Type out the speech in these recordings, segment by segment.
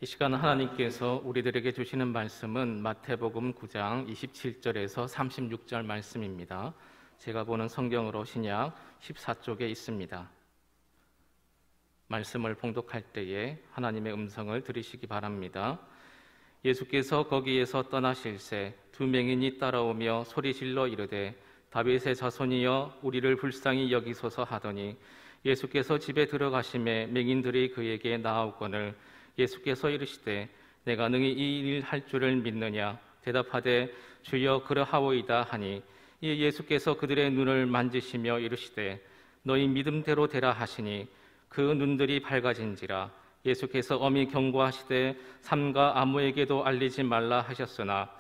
이 시간 하나님께서 우리들에게 주시는 말씀은 마태복음 9장 27절에서 36절 말씀입니다. 제가 보는 성경으로 신약 14쪽에 있습니다. 말씀을 봉독할 때에 하나님의 음성을 들으시기 바랍니다. 예수께서 거기에서 떠나실새 두 맹인이 따라오며 소리질러 이르되 다윗의 자손이여 우리를 불쌍히 여기소서 하더니 예수께서 집에 들어가심에 맹인들이 그에게 나아오거늘 예수께서 이르시되 내가 능히 이 일 할 줄을 믿느냐 대답하되 주여 그러하오이다 하니 이에 예수께서 그들의 눈을 만지시며 이르시되 너희 믿음대로 되라 하시니 그 눈들이 밝아진지라. 예수께서 엄히 경고하시되 삼가 아무에게도 알리지 말라 하셨으나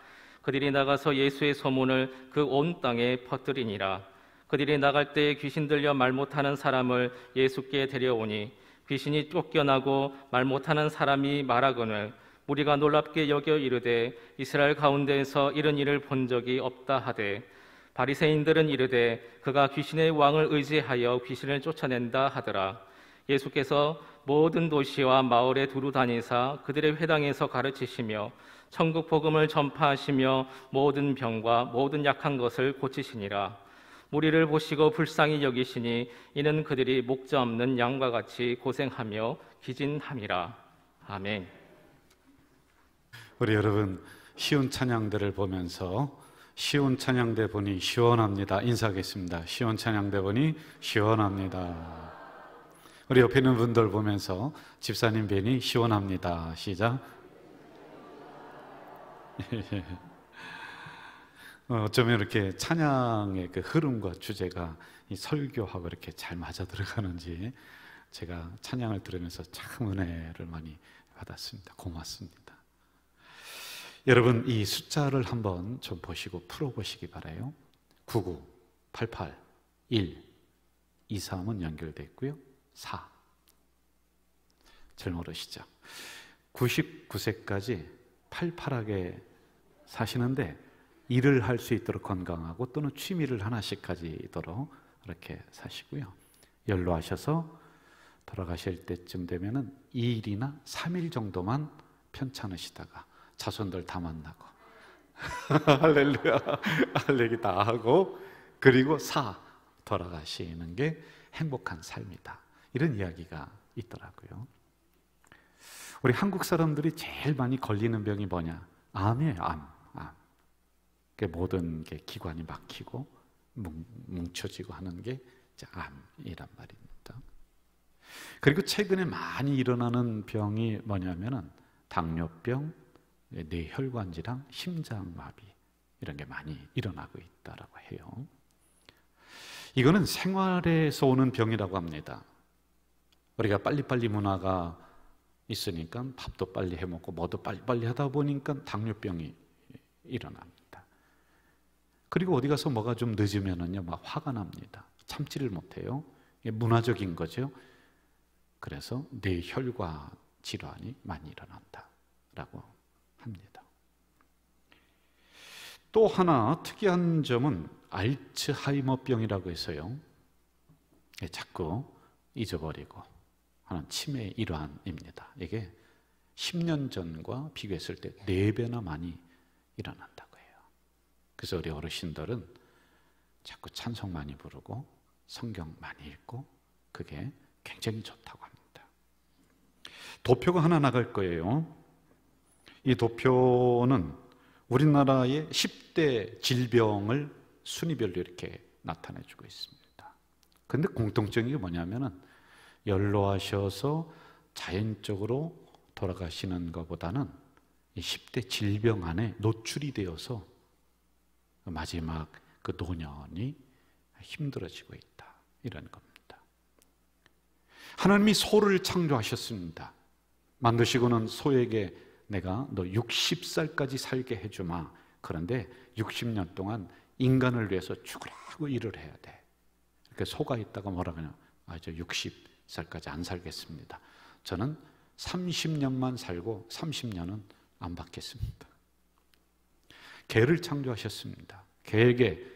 그들이 나가서 예수의 소문을 그 온 땅에 퍼뜨리니라. 그들이 나갈 때에 귀신 들려 말 못하는 사람을 예수께 데려오니 귀신이 쫓겨나고 말 못하는 사람이 말하거늘 우리가 놀랍게 여겨 이르되 이스라엘 가운데에서 이런 일을 본 적이 없다 하되 바리새인들은 이르되 그가 귀신의 왕을 의지하여 귀신을 쫓아낸다 하더라. 예수께서 모든 도시와 마을에 두루 다니사 그들의 회당에서 가르치시며 천국 복음을 전파하시며 모든 병과 모든 약한 것을 고치시니라. 무리를 보시고 불쌍히 여기시니 이는 그들이 목자 없는 양과 같이 고생하며 기진함이라. 아멘. 우리 여러분, 쉬운 찬양대를 보면서 쉬운 찬양대 보니 시원합니다 인사하겠습니다. 쉬운 찬양대 보니 시원합니다. 우리 옆에 있는 분들 보면서 집사님 뵈니 시원합니다. 시작. 어쩌면 이렇게 찬양의 그 흐름과 주제가 이 설교하고 이렇게 잘 맞아 들어가는지 제가 찬양을 들으면서 참 은혜를 많이 받았습니다. 고맙습니다. 여러분, 이 숫자를 한번 좀 보시고 풀어보시기 바라요. 99, 88, 1, 2, 3은 연결되어 있고요. 4. 잘 모르시죠? 99세까지 팔팔하게 사시는데 일을 할 수 있도록 건강하고 또는 취미를 하나씩 가지도록 이렇게 사시고요. 연로하셔서 돌아가실 때쯤 되면은 2일이나 3일 정도만 편찮으시다가 자손들 다 만나고 할렐루야 할렐루야 다 하고 그리고 4 돌아가시는 게 행복한 삶이다. 이런 이야기가 있더라고요. 우리 한국 사람들이 제일 많이 걸리는 병이 뭐냐? 암이에요. 암. 모든 게 기관이 막히고 뭉쳐지고 하는 게 암이란 말입니다. 그리고 최근에 많이 일어나는 병이 뭐냐면은 당뇨병, 뇌혈관 질환, 심장마비 이런 게 많이 일어나고 있다라고 해요. 이거는 생활에서 오는 병이라고 합니다. 우리가 빨리빨리 문화가 있으니까 밥도 빨리 해먹고 뭐도 빨리빨리 하다 보니까 당뇨병이 일어납니다. 그리고 어디 가서 뭐가 좀 늦으면은요, 막 화가 납니다. 참지를 못해요. 이게 문화적인 거죠. 그래서 뇌혈관 질환이 많이 일어난다라고 합니다. 또 하나 특이한 점은 알츠하이머병이라고 해서요. 자꾸 잊어버리고 하는 치매의 일환입니다. 이게 10년 전과 비교했을 때 4배나 많이 일어난다고 해요. 그래서 우리 어르신들은 자꾸 찬송 많이 부르고 성경 많이 읽고 그게 굉장히 좋다고 합니다. 도표가 하나 나갈 거예요. 이 도표는 우리나라의 10대 질병을 순위별로 이렇게 나타내주고 있습니다. 그런데 공통적인 게 뭐냐면은 연로하셔서 자연적으로 돌아가시는 것보다는 이 10대 질병 안에 노출이 되어서 마지막 그 노년이 힘들어지고 있다. 이런 겁니다. 하나님이 소를 창조하셨습니다. 만드시고는 소에게 내가 너 60살까지 살게 해주마. 그런데 60년 동안 인간을 위해서 죽으라고 일을 해야 돼. 이렇게 소가 있다가 뭐라 그러냐? 저 60살까지 안 살겠습니다. 저는 30년만 살고 30년은 안 받겠습니다. 개를 창조하셨습니다. 개에게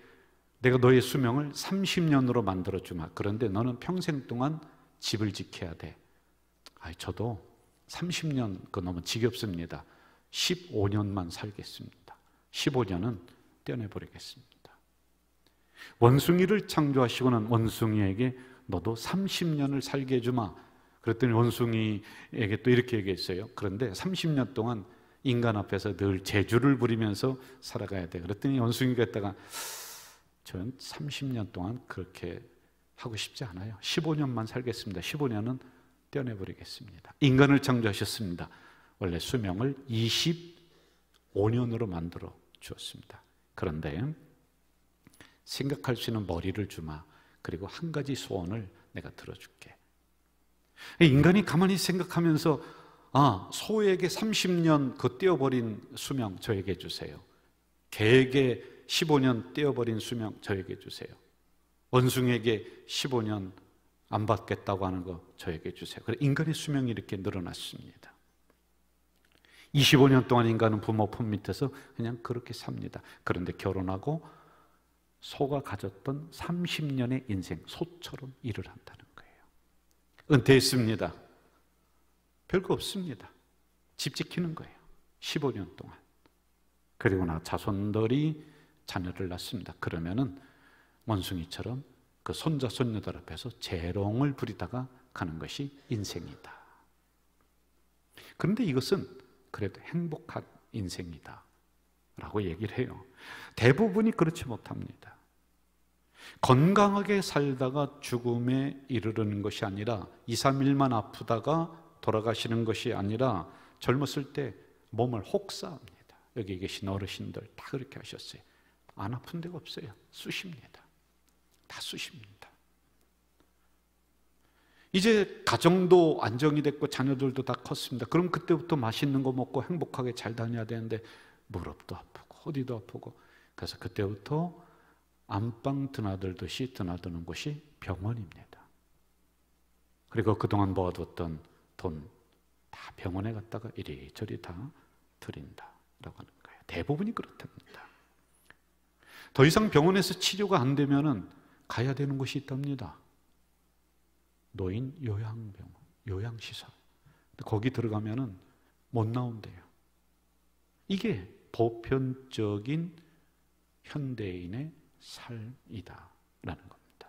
내가 너의 수명을 30년으로 만들어주마. 그런데 너는 평생 동안 집을 지켜야 돼. 저도 30년 그 너무 지겹습니다. 15년만 살겠습니다. 15년은 떼어내버리겠습니다. 원숭이를 창조하시고는 원숭이에게 너도 30년을 살게 해주마. 그랬더니 원숭이에게 또 이렇게 얘기했어요. 그런데 30년 동안 인간 앞에서 늘 재주를 부리면서 살아가야 돼. 그랬더니 원숭이가 했다가 저는 30년 동안 그렇게 하고 싶지 않아요. 15년만 살겠습니다. 15년은 떼어내버리겠습니다. 인간을 창조하셨습니다. 원래 수명을 25년으로 만들어 주었습니다. 그런데 생각할 수 있는 머리를 주마. 그리고 한 가지 소원을 내가 들어줄게. 인간이 가만히 생각하면서 소에게 30년 그 떼어버린 수명 저에게 주세요. 개에게 15년 떼어버린 수명 저에게 주세요. 원숭이에게 15년 안 받겠다고 하는 거 저에게 주세요. 그래 인간의 수명이 이렇게 늘어났습니다. 25년 동안 인간은 부모 품 밑에서 그냥 그렇게 삽니다. 그런데 결혼하고 소가 가졌던 30년의 인생, 소처럼 일을 한다는 거예요. 은퇴했습니다. 별거 없습니다. 집 지키는 거예요. 15년 동안. 그리고 나 자손들이 자녀를 낳습니다. 그러면은 원숭이처럼 그 손자, 손녀들 앞에서 재롱을 부리다가 가는 것이 인생이다. 그런데 이것은 그래도 행복한 인생이다 라고 얘기를 해요. 대부분이 그렇지 못합니다. 건강하게 살다가 죽음에 이르르는 것이 아니라 2, 3일만 아프다가 돌아가시는 것이 아니라 젊었을 때 몸을 혹사합니다. 여기 계신 어르신들 다 그렇게 하셨어요. 안 아픈 데가 없어요. 쑤십니다. 다 쑤십니다. 이제 가정도 안정이 됐고 자녀들도 다 컸습니다. 그럼 그때부터 맛있는 거 먹고 행복하게 잘 다녀야 되는데 무릎도 아프고 어디도 아프고 그래서 그때부터 안방 드나들듯이 드나드는 곳이 병원입니다. 그리고 그동안 모아뒀던 돈 다 병원에 갔다가 이리저리 다 드린다라고 하는 거예요. 대부분이 그렇답니다. 더 이상 병원에서 치료가 안 되면은 가야 되는 곳이 있답니다. 노인 요양병원, 요양시설. 거기 들어가면은 못 나온대요. 이게 보편적인 현대인의 삶이다라는 겁니다.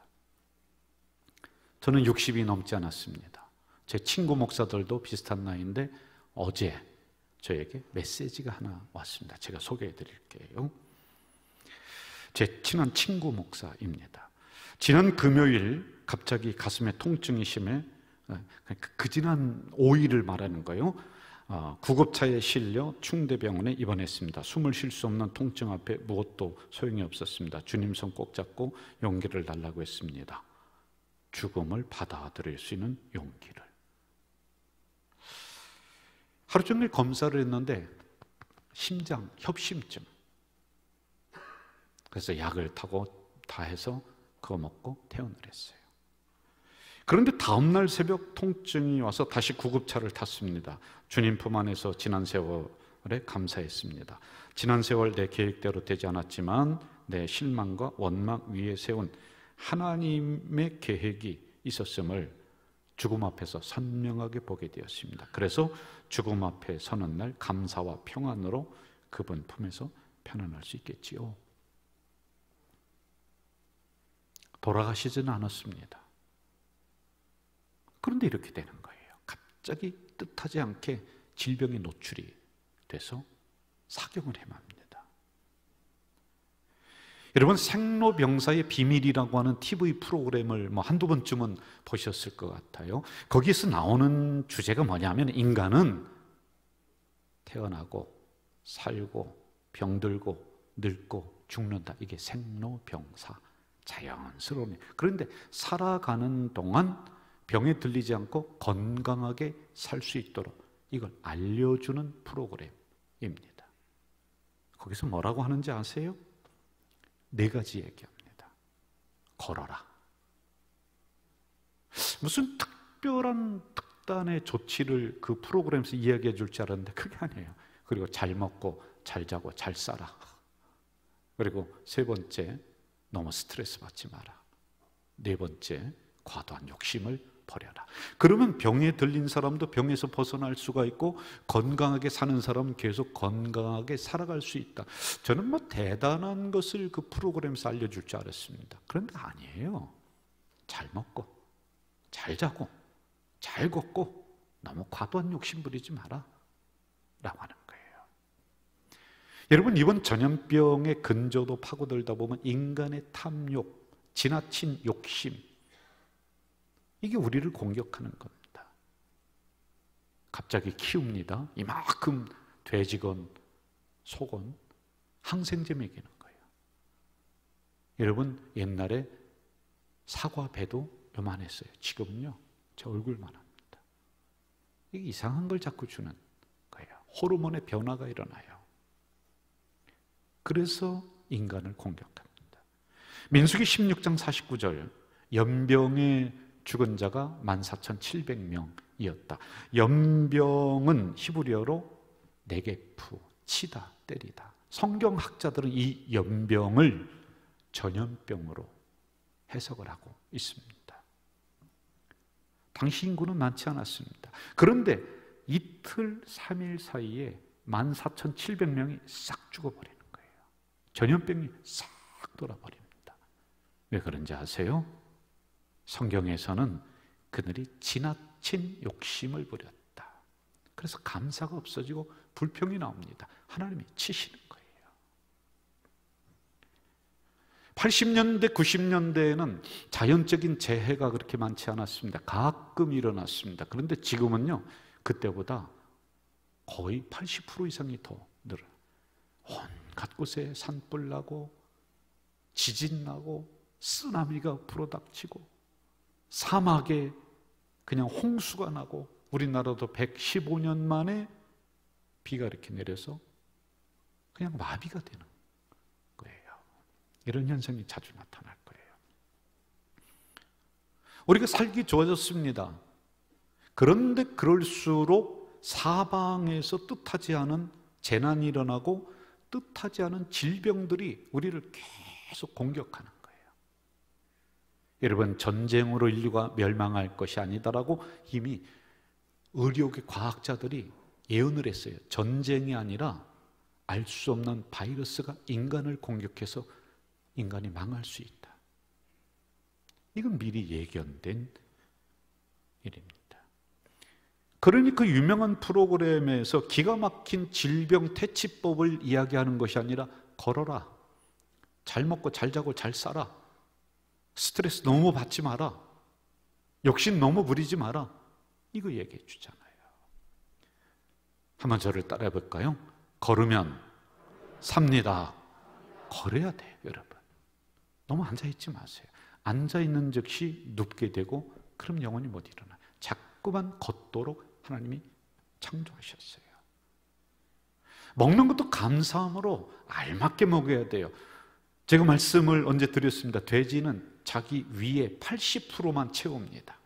저는 60이 넘지 않았습니다. 제 친구 목사들도 비슷한 나이인데 어제 저에게 메시지가 하나 왔습니다. 제가 소개해 드릴게요. 제 친한 친구 목사입니다. 지난 금요일 갑자기 가슴에 통증이 심해 그 지난 5일을 말하는 거예요. 구급차에 실려 충대병원에 입원했습니다. 숨을 쉴 수 없는 통증 앞에 무엇도 소용이 없었습니다. 주님 손 꼭 잡고 용기를 달라고 했습니다. 죽음을 받아들일 수 있는 용기를. 하루 종일 검사를 했는데 심장 협심증. 그래서 약을 타고 다 해서 그거 먹고 퇴원을 했어요. 그런데 다음날 새벽 통증이 와서 다시 구급차를 탔습니다. 주님 품 안에서 지난 세월에 감사했습니다. 지난 세월 내 계획대로 되지 않았지만 내 실망과 원망 위에 세운 하나님의 계획이 있었음을 죽음 앞에서 선명하게 보게 되었습니다. 그래서 죽음 앞에 서는 날 감사와 평안으로 그분 품에서 편안할 수 있겠지요. 돌아가시지는 않았습니다. 그런데 이렇게 되는 거예요. 갑자기 뜻하지 않게 질병에 노출이 돼서 사경을 행합니다. 여러분 생로병사의 비밀이라고 하는 TV 프로그램을 한두 번쯤은 보셨을 것 같아요. 거기에서 나오는 주제가 뭐냐면 인간은 태어나고 살고 병들고 늙고 죽는다. 이게 생로병사 자연스러운. 그런데 살아가는 동안 병에 들리지 않고 건강하게 살 수 있도록 이걸 알려주는 프로그램입니다. 거기서 뭐라고 하는지 아세요? 4가지 얘기합니다. 걸어라. 무슨 특별한 특단의 조치를 그 프로그램에서 이야기해 줄 줄 알았는데 그게 아니에요. 그리고 잘 먹고 잘 자고 잘 살아. 그리고 3번째, 너무 스트레스 받지 마라. 4번째, 과도한 욕심을 버려라. 그러면 병에 들린 사람도 병에서 벗어날 수가 있고 건강하게 사는 사람은 계속 건강하게 살아갈 수 있다. 저는 뭐 대단한 것을 그 프로그램에서 알려줄 줄 알았습니다. 그런데 아니에요. 잘 먹고 잘 자고 잘 걷고 너무 과도한 욕심 부리지 마라 라고 하는 거예요. 여러분, 이번 전염병의 근저도 파고들다 보면 인간의 탐욕, 지나친 욕심, 이게 우리를 공격하는 겁니다. 갑자기 키웁니다. 이만큼 돼지건 소건 항생제 먹이는 거예요. 여러분, 옛날에 사과 배도 요만했어요. 지금은요 제 얼굴만 합니다. 이게 이상한 걸 자꾸 주는 거예요. 호르몬의 변화가 일어나요. 그래서 인간을 공격합니다. 민수기 16장 49절, 연병에 죽은 자가 14,700명이었다. 연병은 히브리어로 네게프, 치다, 때리다. 성경학자들은 이 연병을 전염병으로 해석을 하고 있습니다. 당시 인구는 많지 않았습니다. 그런데 이틀, 3일 사이에 14,700명이 싹 죽어버리는 거예요. 전염병이 싹 돌아버립니다. 왜 그런지 아세요? 성경에서는 그들이 지나친 욕심을 부렸다. 그래서 감사가 없어지고 불평이 나옵니다. 하나님이 치시는 거예요. 80년대, 90년대에는 자연적인 재해가 그렇게 많지 않았습니다. 가끔 일어났습니다. 그런데 지금은요, 그때보다 거의 80% 이상이 더 늘어요. 온갖 곳에 산불 나고, 지진 나고, 쓰나미가 불어닥치고, 사막에 그냥 홍수가 나고, 우리나라도 115년 만에 비가 이렇게 내려서 그냥 마비가 되는 거예요. 이런 현상이 자주 나타날 거예요. 우리가 살기 좋아졌습니다. 그런데 그럴수록 사방에서 뜻하지 않은 재난이 일어나고 뜻하지 않은 질병들이 우리를 계속 공격하는 거예요. 여러분, 전쟁으로 인류가 멸망할 것이 아니다라고 이미 의료계 과학자들이 예언을 했어요. 전쟁이 아니라 알 수 없는 바이러스가 인간을 공격해서 인간이 망할 수 있다. 이건 미리 예견된 일입니다. 그러니 그 유명한 프로그램에서 기가 막힌 질병 퇴치법을 이야기하는 것이 아니라 걸어라, 잘 먹고 잘 자고 잘 살아, 스트레스 너무 받지 마라, 욕심 너무 부리지 마라, 이거 얘기해 주잖아요. 한번 저를 따라해 볼까요? 걸으면 삽니다. 걸어야 돼요, 여러분. 너무 앉아있지 마세요. 앉아있는 즉시 눕게 되고 그럼 영원히 못 일어나요. 자꾸만 걷도록 하나님이 창조하셨어요. 먹는 것도 감사함으로 알맞게 먹어야 돼요. 제가 말씀을 언제 드렸습니다. 돼지는 자기 위에 80%만 채웁니다.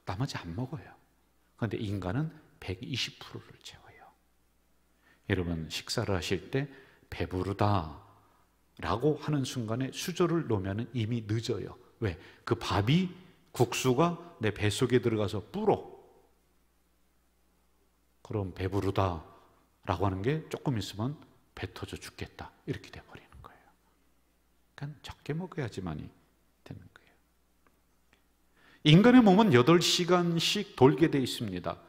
나머지 안 먹어요. 그런데 인간은 120%를 채워요. 여러분, 식사를 하실 때 배부르다 라고 하는 순간에 수저를 놓으면 이미 늦어요. 왜? 그 밥이, 국수가 내 뱃속에 들어가서 불어. 그럼 배부르다 라고 하는 게 조금 있으면 배 터져 죽겠다 이렇게 돼버리는 거예요. 그러니까 적게 먹어야지만이 되는 거예요. 인간의 몸은 8시간씩 돌게 돼 있습니다.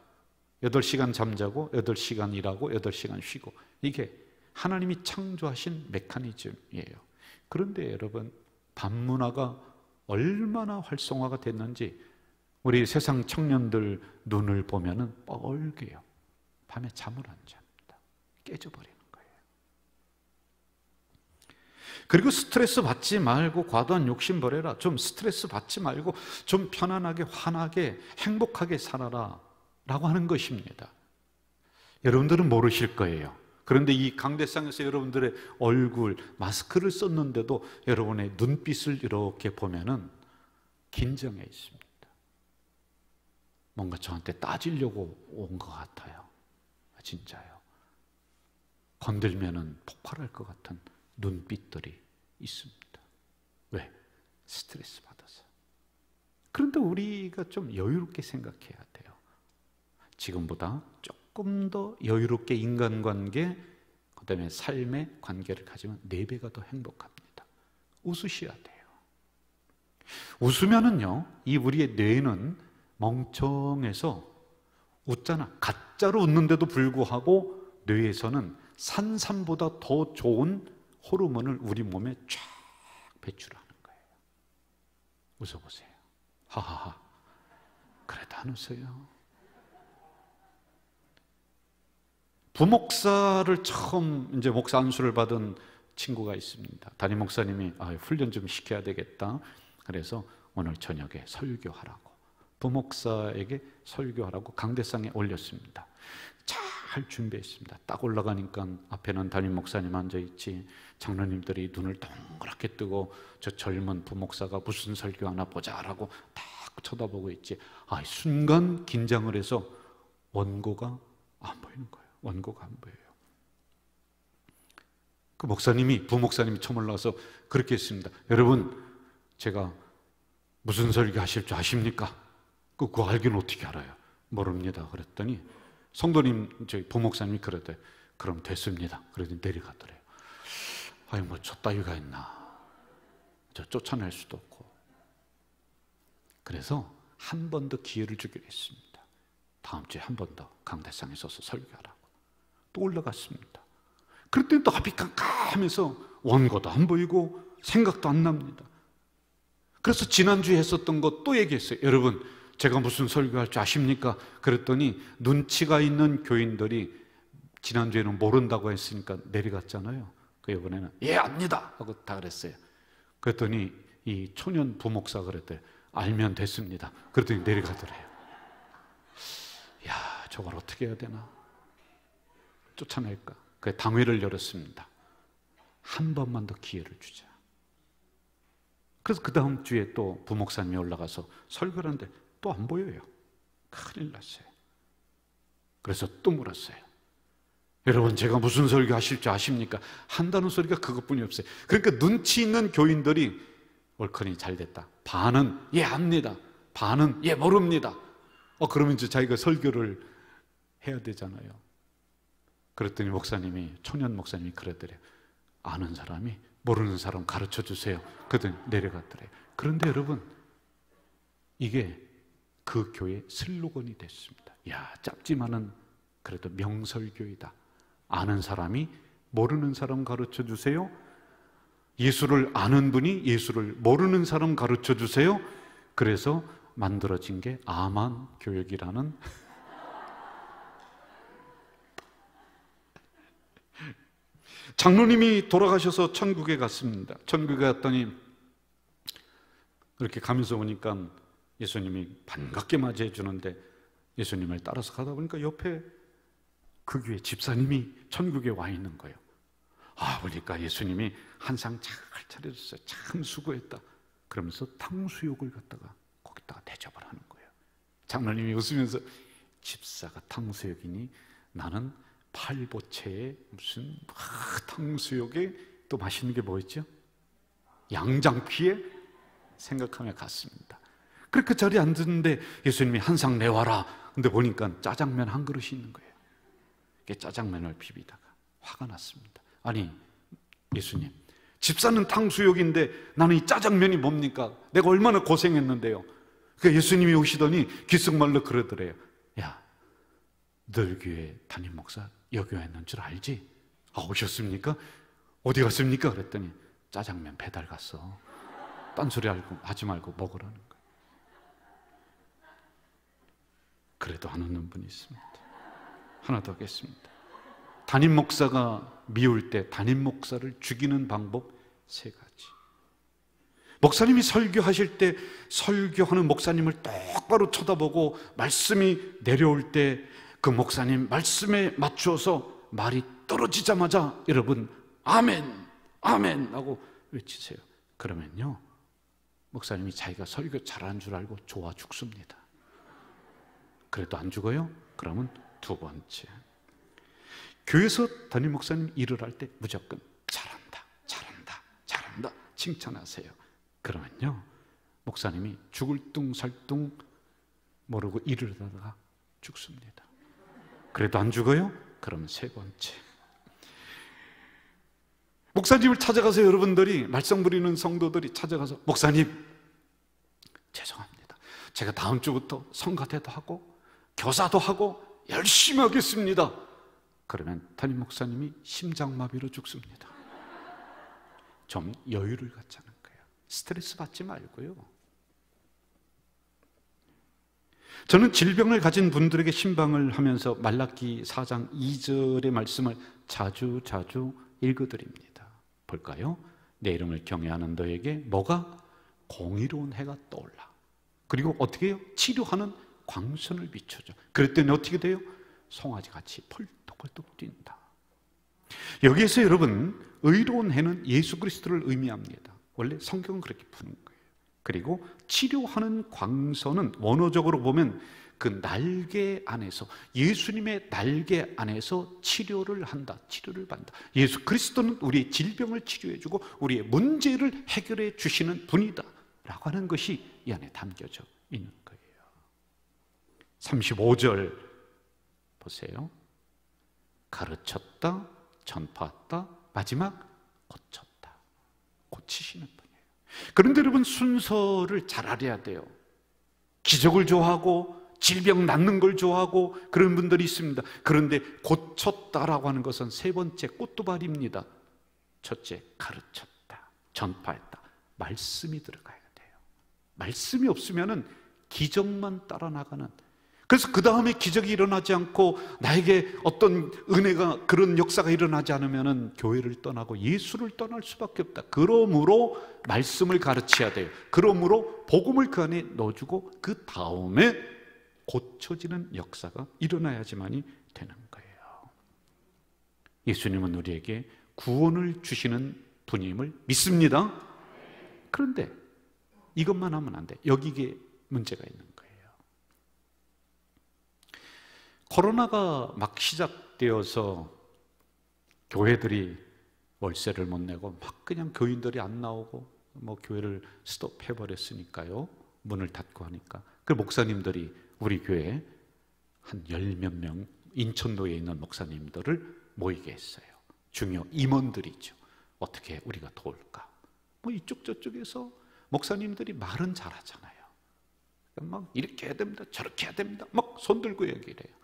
8시간 잠자고 8시간 일하고 8시간 쉬고, 이게 하나님이 창조하신 메커니즘이에요. 그런데 여러분, 밤문화가 얼마나 활성화가 됐는지 우리 세상 청년들 눈을 보면은 뻘개요. 밤에 잠을 안 잡니다. 깨져버리는 거예요. 그리고 스트레스 받지 말고 과도한 욕심 버려라. 좀 스트레스 받지 말고 좀 편안하게, 환하게, 행복하게 살아라 라고 하는 것입니다. 여러분들은 모르실 거예요. 그런데 이 강대상에서 여러분들의 얼굴, 마스크를 썼는데도 여러분의 눈빛을 이렇게 보면은 긴장해 있습니다. 뭔가 저한테 따지려고 온 것 같아요. 진짜요. 건들면은 폭발할 것 같은 눈빛들이 있습니다. 왜? 스트레스 받아서. 그런데 우리가 좀 여유롭게 생각해야 돼요. 지금보다 조금 더 여유롭게 인간관계, 그 다음에 삶의 관계를 가지면 4배가 더 행복합니다. 웃으셔야 돼요. 웃으면은요, 이 우리의 뇌는 멍청해서 웃잖아. 가짜로 웃는데도 불구하고 뇌에서는 산삼보다 더 좋은 호르몬을 우리 몸에 쫙 배출하는 거예요. 웃어보세요. 하하하. 그래도 안 웃어요. 부목사를 처음 이제 목사 안수를 받은 친구가 있습니다. 담임 목사님이 훈련 좀 시켜야 되겠다. 그래서 오늘 저녁에 설교하라고, 부목사에게 설교하라고 강대상에 올렸습니다. 잘 준비했습니다. 딱 올라가니까 앞에는 담임 목사님 앉아있지, 장로님들이 눈을 동그랗게 뜨고 저 젊은 부목사가 무슨 설교하나 보자라고 딱 쳐다보고 있지. 순간 긴장을 해서 원고가 안 보이는 거예요. 원고가 안 보여요. 그 목사님이, 부목사님이 처음 올라와서 그렇게 했습니다. 여러분, 제가 무슨 설교 하실 줄 아십니까? 그거 알기는 어떻게 알아요? 모릅니다. 그랬더니 성도님, 저희 부목사님이 그러대. 그럼 됐습니다. 그러더니 내려가더래요. 뭐 저 따위가 있나. 저 쫓아낼 수도 없고. 그래서 한 번 더 기회를 주기로 했습니다. 다음 주에 한 번 더 강대상에 서서 설교하라고. 또 올라갔습니다. 그랬더니 또 앞이 깜깜하면서 원고도 안 보이고 생각도 안 납니다. 그래서 지난주에 했었던 것 또 얘기했어요. 여러분, 제가 무슨 설교할 줄 아십니까? 그랬더니 눈치가 있는 교인들이 지난주에는 모른다고 했으니까 내려갔잖아요. 그 이번에는 예, 압니다 하고 다 그랬어요. 그랬더니 이 초년 부목사가 그랬대요. 알면 됐습니다. 그랬더니 내려가더래요. 야, 저걸 어떻게 해야 되나? 쫓아낼까? 그 당회를 열었습니다. 한 번만 더 기회를 주자. 그래서 그 다음 주에 또 부목사님이 올라가서 설교를 하는데 또 안 보여요. 큰일 났어요. 그래서 또 물었어요. 여러분, 제가 무슨 설교 하실 줄 아십니까? 한다는 소리가 그것뿐이 없어요. 그러니까 눈치 있는 교인들이 옳거니 잘 됐다. 반은 예, 압니다. 반은 예, 모릅니다. 그러면 이제 자기가 설교를 해야 되잖아요. 그랬더니 목사님이, 초년 목사님이 그러더래요. 아는 사람이 모르는 사람 가르쳐 주세요. 그랬더니 내려갔더래요. 그런데 여러분, 이게 그 교회 슬로건이 됐습니다. 야, 짧지만은 그래도 명설교이다. 아는 사람이 모르는 사람 가르쳐 주세요. 예수를 아는 분이 예수를 모르는 사람 가르쳐 주세요. 그래서 만들어진 게 아만 교육이라는 장로님이 돌아가셔서 천국에 갔습니다. 천국에 갔더니 그렇게 가면서 오니까 예수님이 반갑게 맞이해 주는데 예수님을 따라서 가다 보니까 옆에 그 교회 집사님이 천국에 와 있는 거예요. 보니까 예수님이 한상 잘 차려줬어요. 참 수고했다. 그러면서 탕수육을 갖다가 거기다가 대접을 하는 거예요. 장로님이 웃으면서 집사가 탕수육이니 나는 팔보채에 무슨 탕수육에 또 맛있는 게 뭐 있죠? 양장피에 생각하며 갔습니다. 그렇게 자리에 앉았는데 예수님이 한 상 내와라. 근데 보니까 짜장면 한 그릇이 있는 거예요. 짜장면을 비비다가 화가 났습니다. 아니, 예수님, 집사는 탕수육인데 나는 이 짜장면이 뭡니까? 내가 얼마나 고생했는데요. 그러니까 예수님이 오시더니 귓속말로 그러더래요. 야, 널 교회 담임 목사 여교했는 줄 알지? 오셨습니까? 어디 갔습니까? 그랬더니 짜장면 배달 갔어. 딴소리 하지 말고 먹으라는 거예요. 그래도 안 웃는 분이 있습니다. 하나 더 하겠습니다. 담임 목사가 미울 때 담임 목사를 죽이는 방법 3가지. 목사님이 설교하실 때 설교하는 목사님을 똑바로 쳐다보고 말씀이 내려올 때 그 목사님 말씀에 맞추어서 말이 떨어지자마자 여러분 아멘, 아멘 하고 외치세요. 그러면요, 목사님이 자기가 설교 잘하는 줄 알고 좋아 죽습니다. 그래도 안 죽어요? 그러면 2번째, 교회에서 담임 목사님 일을 할 때 무조건 잘한다, 잘한다, 잘한다 칭찬하세요. 그러면요, 목사님이 죽을 둥 살 둥 모르고 이러다가 죽습니다. 그래도 안 죽어요? 그러면 세 번째. 목사님을 찾아가서 여러분들이, 말썽 부리는 성도들이 찾아가서 목사님 죄송합니다. 제가 다음 주부터 성가대도 하고 교사도 하고 열심히 하겠습니다. 그러면 담임 목사님이 심장마비로 죽습니다. 좀 여유를 갖자는 거예요. 스트레스 받지 말고요. 저는 질병을 가진 분들에게 신방을 하면서 말라기 4장 2절의 말씀을 자주 읽어드립니다. 볼까요? 내 이름을 경외하는 너에게 뭐가? 공의로운 해가 떠올라. 그리고 어떻게 해요? 치료하는 광선을 비춰줘. 그랬더니 어떻게 돼요? 송아지같이 펄떡펄떡 뛴다. 여기에서 여러분, 의로운 해는 예수 그리스도를 의미합니다. 원래 성경은 그렇게 푸는 거예요. 그리고 치료하는 광선은 원어적으로 보면 그 날개 안에서, 예수님의 날개 안에서 치료를 한다, 치료를 받는다. 예수 그리스도는 우리의 질병을 치료해주고 우리의 문제를 해결해 주시는 분이다 라고 하는 것이 이 안에 담겨져 있는 거예요. 35절 보세요. 가르쳤다, 전파했다, 마지막 고쳤다. 고치시는 분이에요. 그런데 여러분, 순서를 잘 알아야 돼요. 기적을 좋아하고 질병 낫는 걸 좋아하고 그런 분들이 있습니다. 그런데 고쳤다라고 하는 것은 세 번째 꽃두발입니다. 첫째, 가르쳤다, 전파했다. 말씀이 들어가야 돼요. 말씀이 없으면은 기적만 따라 나가는, 그래서 그 다음에 기적이 일어나지 않고 나에게 어떤 은혜가, 그런 역사가 일어나지 않으면 교회를 떠나고 예수를 떠날 수밖에 없다. 그러므로 말씀을 가르쳐야 돼요. 그러므로 복음을 그 안에 넣어주고 그 다음에 고쳐지는 역사가 일어나야지만이 되는 거예요. 예수님은 우리에게 구원을 주시는 분임을 믿습니다. 그런데 이것만 하면 안 돼. 여기에 문제가 있는 거예요. 코로나가 막 시작되어서 교회들이 월세를 못 내고 막 그냥 교인들이 안 나오고 뭐 교회를 스톱해버렸으니까요. 문을 닫고 하니까. 그 목사님들이 우리 교회에 한 10몇 명, 인천도에 있는 목사님들을 모이게 했어요. 중요 임원들이죠. 어떻게 우리가 도울까? 뭐 이쪽 저쪽에서 목사님들이 말은 잘하잖아요. 막 이렇게 해야 됩니다, 저렇게 해야 됩니다, 막 손 들고 얘기를 해요.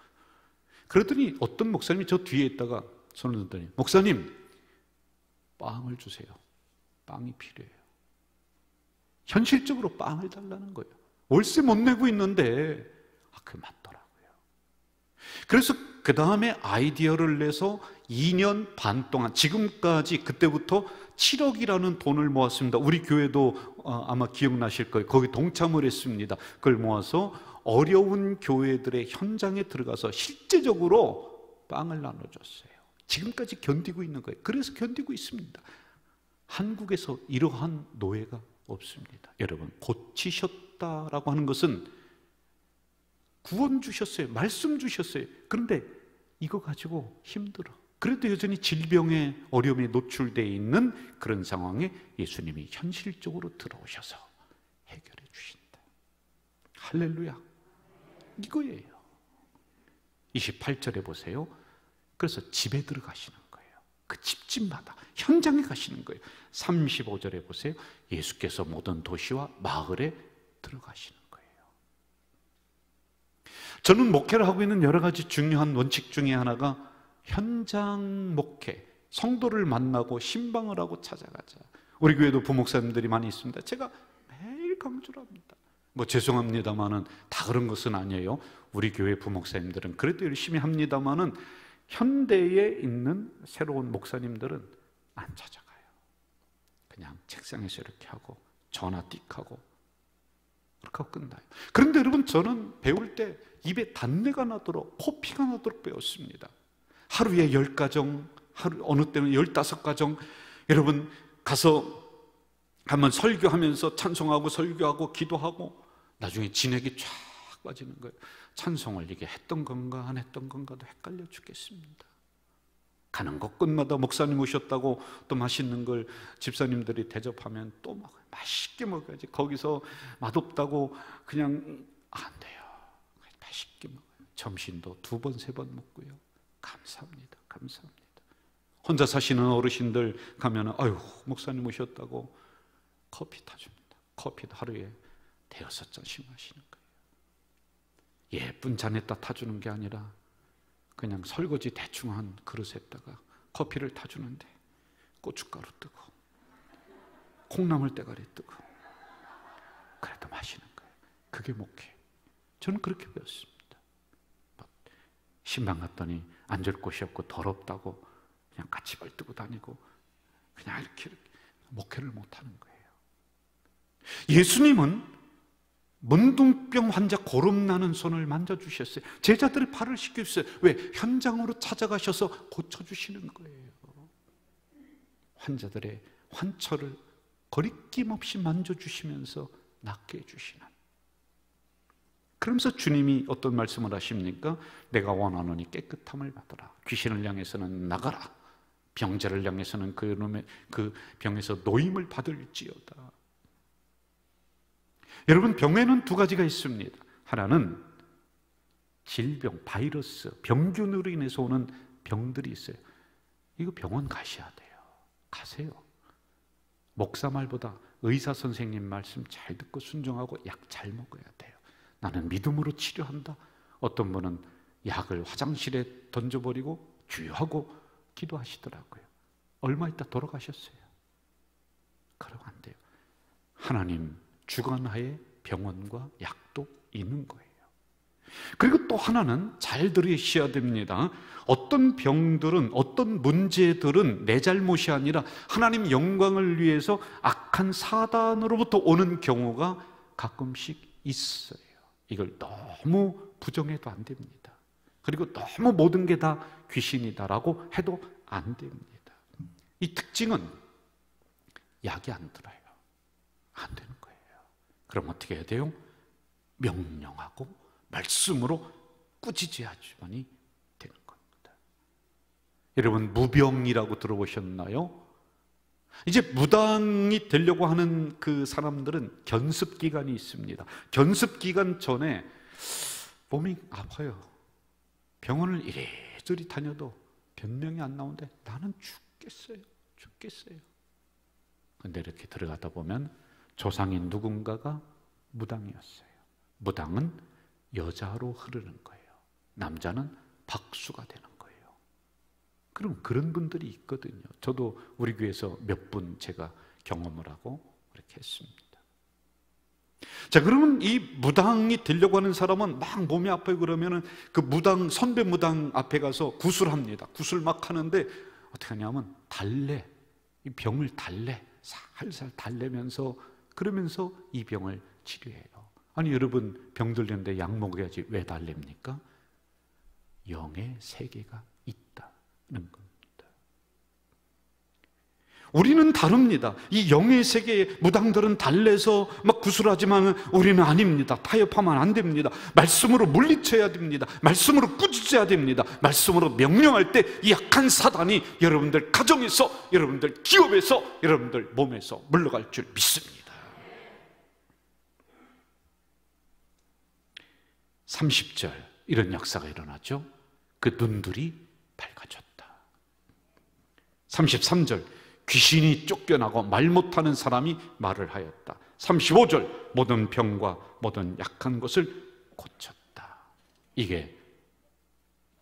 그러더니 어떤 목사님이 저 뒤에 있다가 손을 들더니, 목사님 빵을 주세요. 빵이 필요해요. 현실적으로 빵을 달라는 거예요. 월세 못 내고 있는데 그게 맞더라고요. 그래서 그 다음에 아이디어를 내서 2년 반 동안, 지금까지 그때부터 7억이라는 돈을 모았습니다. 우리 교회도 아마 기억나실 거예요. 거기 동참을 했습니다. 그걸 모아서 어려운 교회들의 현장에 들어가서 실제적으로 빵을 나눠줬어요. 지금까지 견디고 있는 거예요. 그래서 견디고 있습니다. 한국에서 이러한 노예가 없습니다. 여러분, 고치셨다라고 하는 것은 구원 주셨어요. 말씀 주셨어요. 그런데 이거 가지고 힘들어. 그래도 여전히 질병의 어려움에 노출되어 있는 그런 상황에 예수님이 현실적으로 들어오셔서 해결해 주신다. 할렐루야. 이거예요. 28절에 보세요. 그래서 집에 들어가시는 거예요. 그 집집마다 현장에 가시는 거예요. 35절에 보세요. 예수께서 모든 도시와 마을에 들어가시는 거예요. 저는 목회를 하고 있는 여러 가지 중요한 원칙 중에 하나가 현장 목회, 성도를 만나고 신방을 하고 찾아가자. 우리 교회도 부목사님들이 많이 있습니다. 제가 매일 강조를 합니다. 뭐 죄송합니다만은 다 그런 것은 아니에요. 우리 교회 부목사님들은 그래도 열심히 합니다만은 현대에 있는 새로운 목사님들은 안 찾아가요. 그냥 책상에서 이렇게 하고 전화 띡하고 그렇게 하고 끝나요. 그런데 여러분, 저는 배울 때 입에 단내가 나도록, 코피가 나도록 배웠습니다. 하루에 10가정, 어느 때는 15가정, 여러분 가서 한번 설교하면서 찬송하고 설교하고 기도하고 나중에 진액이 쫙 빠지는 거예요. 찬송을 이게 했던 건가 안 했던 건가도 헷갈려 죽겠습니다. 가는 곳곳마다 목사님 오셨다고 또 맛있는 걸 집사님들이 대접하면 또 막 맛있게 먹어야지. 거기서 맛없다고 그냥 안 돼요. 맛있게 먹어요. 점심도 2번, 3번 먹고요. 감사합니다. 감사합니다. 혼자 사시는 어르신들 가면 아유, 목사님 오셨다고 커피 타줍니다. 커피도 하루에 5잔씩 마시는 거예요. 예쁜 잔에다 타주는 게 아니라 그냥 설거지 대충 한 그릇에다가 커피를 타주는데 고춧가루 뜨고 콩나물 대가리 뜨고 그래도 마시는 거예요. 그게 목회. 저는 그렇게 배웠습니다. 신방 갔더니 앉을 곳이 없고 더럽다고 그냥 까치발 뜨고 다니고 그냥 이렇게 목회를 못하는 거예요. 예수님은 문둥병 환자 고름나는 손을 만져주셨어요. 제자들의 발을 씻겨주셨어요. 왜? 현장으로 찾아가셔서 고쳐주시는 거예요. 환자들의 환처를 거리낌 없이 만져주시면서 낫게 해주시는. 그러면서 주님이 어떤 말씀을 하십니까? 내가 원하노니 깨끗함을 받으라. 귀신을 향해서는 나가라. 병자를 향해서는 그 병에서 노임을 받을지어다. 여러분, 병에는 2가지가 있습니다. 하나는 질병, 바이러스, 병균으로 인해서 오는 병들이 있어요. 이거 병원 가셔야 돼요. 가세요. 목사 말보다 의사 선생님 말씀 잘 듣고 순종하고 약 잘 먹어야 돼요. 나는 믿음으로 치료한다. 어떤 분은 약을 화장실에 던져버리고 주여하고 기도하시더라고요. 얼마 있다 돌아가셨어요. 그러면 안 돼요. 하나님 주관하에 병원과 약도 있는 거예요. 그리고 또 하나는 잘 들으셔야 됩니다. 어떤 병들은, 어떤 문제들은 내 잘못이 아니라 하나님 영광을 위해서 악한 사단으로부터 오는 경우가 가끔씩 있어요. 이걸 너무 부정해도 안 됩니다. 그리고 너무 모든 게 다 귀신이다라고 해도 안 됩니다. 이 특징은 약이 안 들어요. 안 되는 거예요. 그럼 어떻게 해야 돼요? 명령하고 말씀으로 꾸짖어야지만이 되는 겁니다. 여러분, 무병이라고 들어보셨나요? 이제 무당이 되려고 하는 그 사람들은 견습 기간이 있습니다. 견습 기간 전에 몸이 아파요. 병원을 이리저리 다녀도 변명이 안 나오는데 나는 죽겠어요. 근데 이렇게 들어가다 보면 조상인 누군가가 무당이었어요. 무당은 여자로 흐르는 거예요. 남자는 박수가 되는 거예요. 그럼 그런 분들이 있거든요. 저도 우리 교회에서 몇 분 제가 경험을 하고 그렇게 했습니다. 자, 그러면 이 무당이 되려고 하는 사람은 막 몸이 아파요. 그러면은 그 무당, 선배 무당 앞에 가서 구술합니다. 구술 막 하는데 어떻게 하냐면 달래, 이 병을 달래, 살살 달래면서 그러면서 이 병을 치료해요. 아니 여러분, 병 들렸는데 약 먹어야지 왜 달랩니까? 영의 세계가 있다는 겁니다. 우리는 다릅니다. 이 영의 세계에 무당들은 달래서 막 구술하지만 우리는 아닙니다. 타협하면 안 됩니다. 말씀으로 물리쳐야 됩니다. 말씀으로 꾸짖어야 됩니다. 말씀으로 명령할 때 이 약한 사단이 여러분들 가정에서, 여러분들 기업에서, 여러분들 몸에서 물러갈 줄 믿습니다. 30절 이런 역사가 일어났죠. 그 눈들이 밝아졌다. 33절 귀신이 쫓겨나고 말 못하는 사람이 말을 하였다. 35절 모든 병과 모든 약한 것을 고쳤다. 이게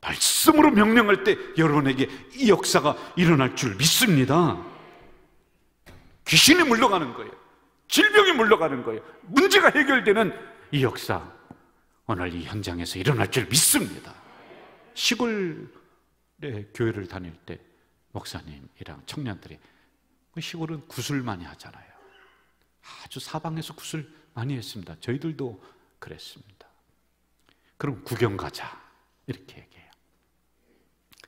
말씀으로 명령할 때 여러분에게 이 역사가 일어날 줄 믿습니다. 귀신이 물러가는 거예요. 질병이 물러가는 거예요. 문제가 해결되는 이 역사 오늘 이 현장에서 일어날 줄 믿습니다. 시골에 교회를 다닐 때 목사님이랑 청년들이, 시골은 구슬 많이 하잖아요. 아주 사방에서 구슬 많이 했습니다. 저희들도 그랬습니다. 그럼 구경 가자 이렇게 얘기해요.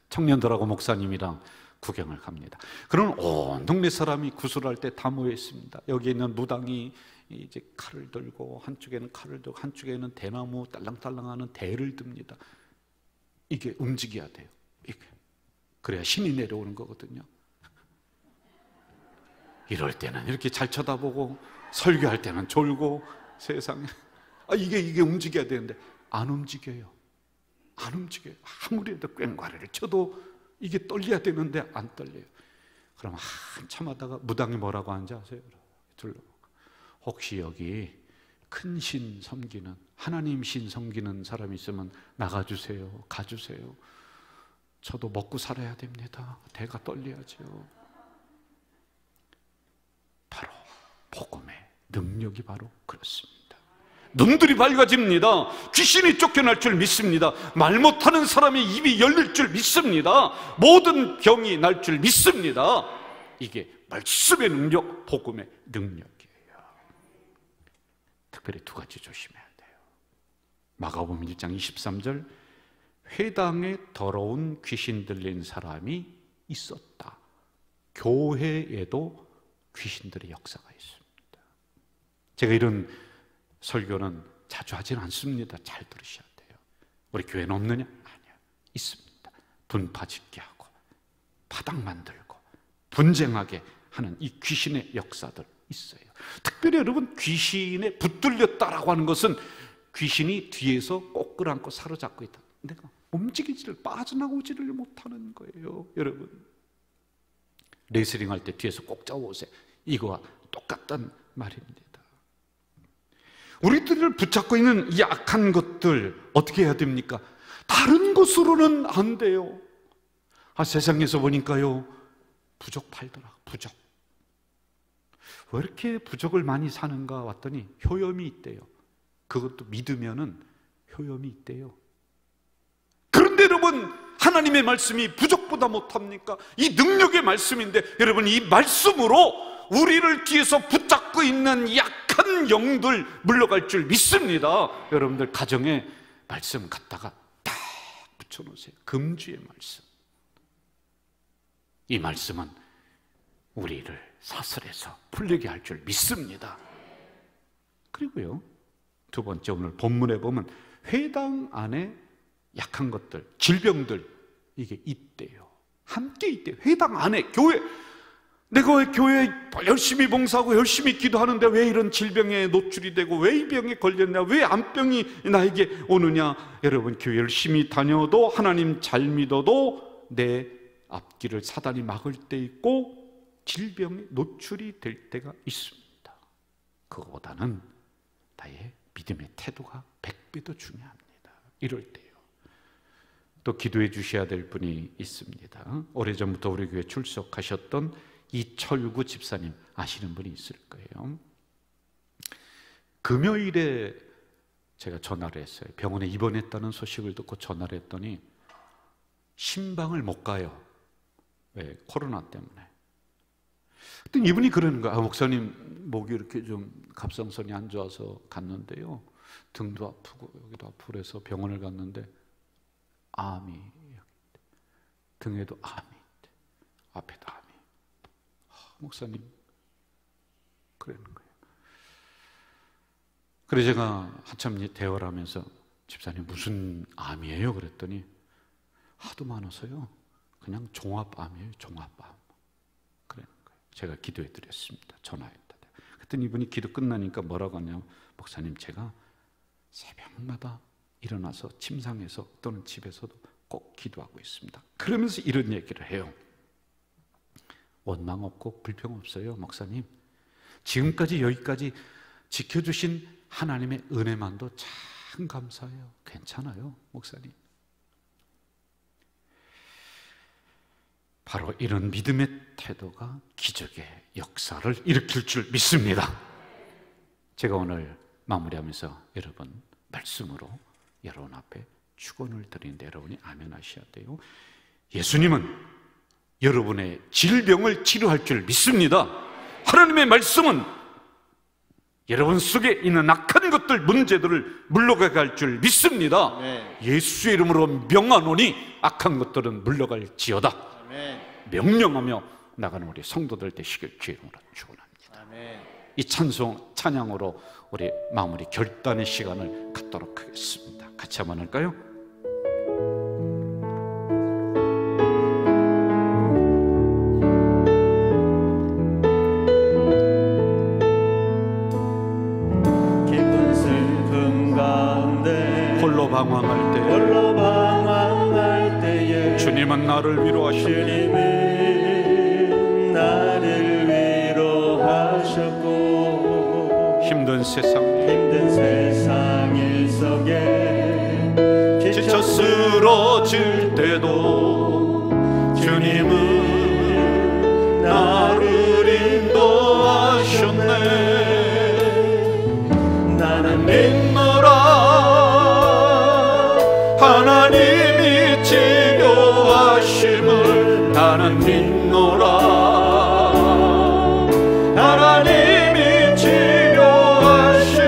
청년들하고 목사님이랑 구경을 갑니다. 그럼 온 동네 사람이 구슬할 때 다 모여 있습니다. 여기 있는 무당이 이제 칼을 들고, 한쪽에는 칼을 들고, 한쪽에는 대나무 딸랑딸랑하는 대를 듭니다. 이게 움직여야 돼요. 이게 그래야 신이 내려오는 거거든요. 이럴 때는 이렇게 잘 쳐다보고, 설교할 때는 졸고, 세상에 이게 움직여야 되는데 안 움직여요. 안 움직여요. 아무리 해도 꽹과리를 쳐도 이게 떨려야 되는데 안 떨려요. 그럼 한참 하다가 무당이 뭐라고 하는지 아세요? 둘러보고, 혹시 여기 큰 신 섬기는, 하나님 신 섬기는 사람이 있으면 나가주세요, 가주세요. 저도 먹고 살아야 됩니다. 대가 떨려야죠. 바로 복음의 능력이 바로 그렇습니다. 눈들이 밝아집니다. 귀신이 쫓겨날 줄 믿습니다. 말 못하는 사람의 입이 열릴 줄 믿습니다. 모든 병이 날 줄 믿습니다. 이게 말씀의 능력, 복음의 능력이에요. 특별히 두 가지 조심해야 돼요. 마가복음 1장 23절, 회당에 더러운 귀신 들린 사람이 있었다. 교회에도 귀신들의 역사가 있습니다. 제가 이런 설교는 자주 하진 않습니다. 잘 들으셔야 돼요. 우리 교회는 없느냐? 아니요, 있습니다. 분파 짓게 하고 바닥 만들고 분쟁하게 하는 이 귀신의 역사들 있어요. 특별히 여러분, 귀신에 붙들렸다라고 하는 것은 귀신이 뒤에서 꼭 끌어안고 사로잡고 있다. 내가 움직이지를, 빠져나오지를 못하는 거예요. 여러분, 레슬링 할 때 뒤에서 꼭 잡아오세요. 이거와 똑같단 말입니다. 우리들을 붙잡고 있는 이 악한 것들 어떻게 해야 됩니까? 다른 것으로는 안 돼요. 세상에서 보니까요, 부적 팔더라. 부적. 왜 이렇게 부적을 많이 사는가 왔더니 효염이 있대요. 그것도 믿으면은 효염이 있대요. 그런데 여러분, 하나님의 말씀이 부적보다 못합니까? 이 능력의 말씀인데, 여러분, 이 말씀으로 우리를 뒤에서 붙잡고 있는 약한 영들 물러갈 줄 믿습니다. 여러분들 가정에 말씀 갖다가 딱 붙여놓으세요. 금주의 말씀. 이 말씀은 우리를 사슬에서 풀리게 할 줄 믿습니다. 그리고요, 두 번째, 오늘 본문에 보면 회당 안에 약한 것들, 질병들, 이게 있대요. 함께 있대요. 회당 안에, 교회. 내가 왜 교회에 열심히 봉사하고 열심히 기도하는데 왜 이런 질병에 노출이 되고 왜 이 병에 걸렸냐, 왜 암병이 나에게 오느냐. 여러분, 교회 열심히 다녀도, 하나님 잘 믿어도 내 앞길을 사단이 막을 때 있고 질병에 노출이 될 때가 있습니다. 그거보다는 나의 믿음의 태도가 100배 더 중요합니다. 이럴 때요. 또 기도해 주셔야 될 분이 있습니다. 오래전부터 우리 교회 출석하셨던 이철구 집사님 아시는 분이 있을 거예요. 금요일에 제가 전화를 했어요. 병원에 입원했다는 소식을 듣고 전화를 했더니 신방을 못 가요. 왜? 코로나 때문에. 그랬더니 이분이 그러는 거야. 목사님, 목이 이렇게 좀 갑상선이 안 좋아서 갔는데요, 등도 아프고 여기도 아프고 그래서 병원을 갔는데 암이, 등에도 암이 있대, 앞에도 암이. 목사님, 그러는 거예요. 그래서 제가 한참 대화를 하면서, 집사님 무슨 암이에요? 그랬더니 하도 많아서요, 그냥 종합암이에요. 종합암. 그러는 거예요. 제가 기도해 드렸습니다. 전화했다. 그랬더니 이분이 기도 끝나니까 뭐라고 하냐면, 목사님, 제가 새벽마다 일어나서 침상에서 또는 집에서도 꼭 기도하고 있습니다. 그러면서 이런 얘기를 해요. 원망 없고 불평 없어요, 목사님. 지금까지 여기까지 지켜주신 하나님의 은혜만도 참 감사해요. 괜찮아요, 목사님. 바로 이런 믿음의 태도가 기적의 역사를 일으킬 줄 믿습니다. 제가 오늘 마무리하면서 여러분 말씀으로 여러분 앞에 축원을 드리는데 여러분이 아멘 하셔야 돼요. 예수님은 여러분의 질병을 치료할 줄 믿습니다. 하나님의 말씀은 여러분 속에 있는 악한 것들, 문제들을 물러가게 할 줄 믿습니다. 예수의 이름으로 명하노니 악한 것들은 물러갈지어다. 명령하며 나가는 우리 성도들 되시길 주의 이름으로 축원합니다. 이 찬양으로 우리 마무리 결단의 시간을 갖도록 하겠습니다. 같이 한번 할까요? 주님은 나를 위로하셨네. 주님은 나를 위로하셨고 힘든 세상 일 속에 지쳐 쓰러질 때도 주님은 나를 인도하셨네. 나는 믿노라 하나님이 치료하심을. 나는 믿노라 하나님이 치료하심을.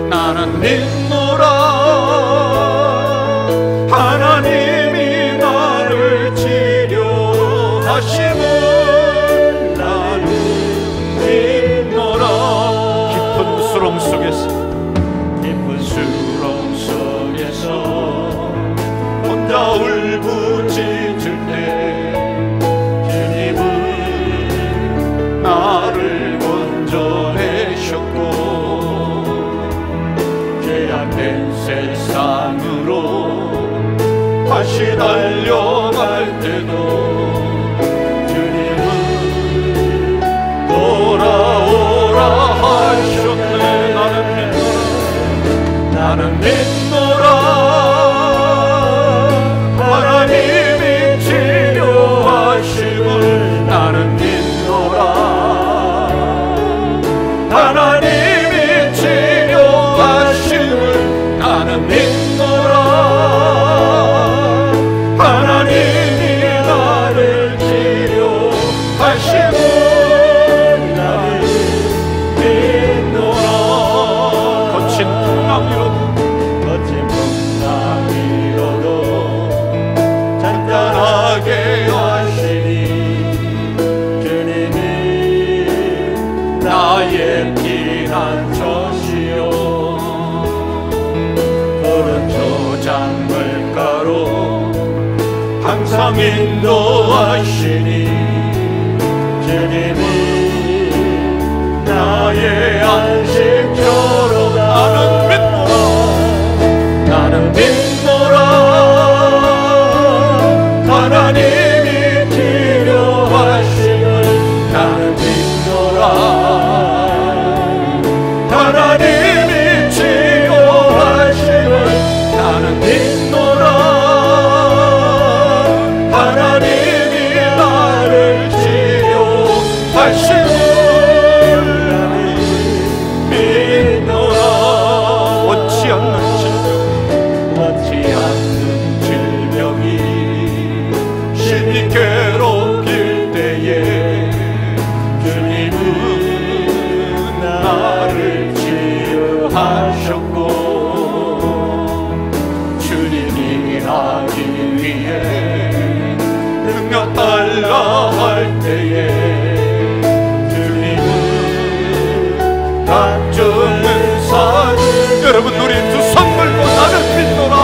나는 믿노라 하나님이 나를 치료하심을. 나는 믿노라. 깊은 수렁 속에서 혼자 울부짖을 때 주님은 나를 건져내셨고, 죄악된 세상으로 다시 달려갈 때도 주님은 돌아오라 하셨네. 나는 믿노라 하나님이 치료하심을. 나는 믿노라 하나님이 치료하심을. 나는 믿노라 하나님이 나를 치료하심을. 나는 믿노라. 거친 풍랑이로도 잔잔하게 하시니 주님이 나의 피난처시요 푸른 초장물가로 항상 인도하시니 주님이 나의 안식처로. 나는 믿노라 하나님이 치료하심을. 나는 믿노라 하나님이 치료하심을. 나는 믿노라 하나님이 나를 치료하심을. 나는 믿노라. 원치 않는 질병이 심히 괴롭힐 때에 주님은 나를 치유하셨고, 주님이 일하기 위해 능력 달라 할 때에 주님은 각종 은사를. 여러분 우리 두 손 들고 나는 믿노라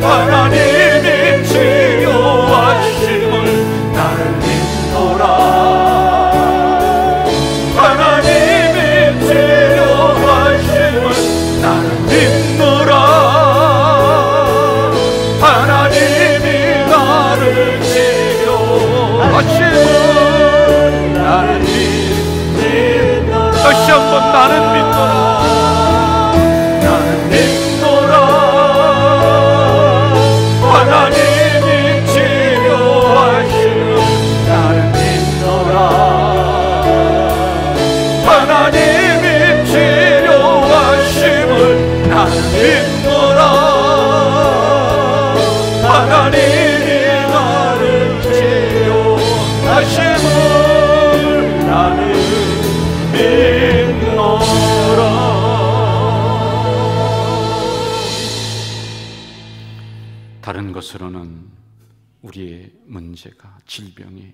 하나님이 치료하심을. 나는 믿노라 하나님이 치료하심을. 나는 믿노라 하나님이 나를 치료하심을. 나는 믿노라. 다시 한번 나는 믿노라. 나는 믿노라 하나님이 치료하심을. 나는 믿노라 하나님이 치료하심을. 나는 믿노라 하나님이 나를 치료하심을. 나는 믿노라. 다른 것으로는 우리의 문제가, 질병이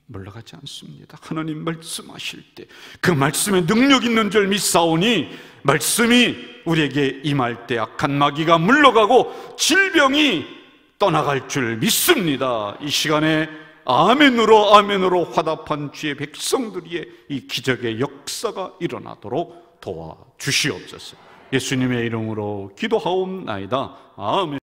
물러가지 않습니다. 하나님 말씀하실 때 그 말씀에 능력 있는 줄 믿사오니 말씀이 우리에게 임할 때 악한 마귀가 물러가고 질병이 떠나갈 줄 믿습니다. 이 시간에 아멘으로 화답한 주의 백성들의 이 기적의 역사가 일어나도록 도와주시옵소서. 예수님의 이름으로 기도하옵나이다. 아멘.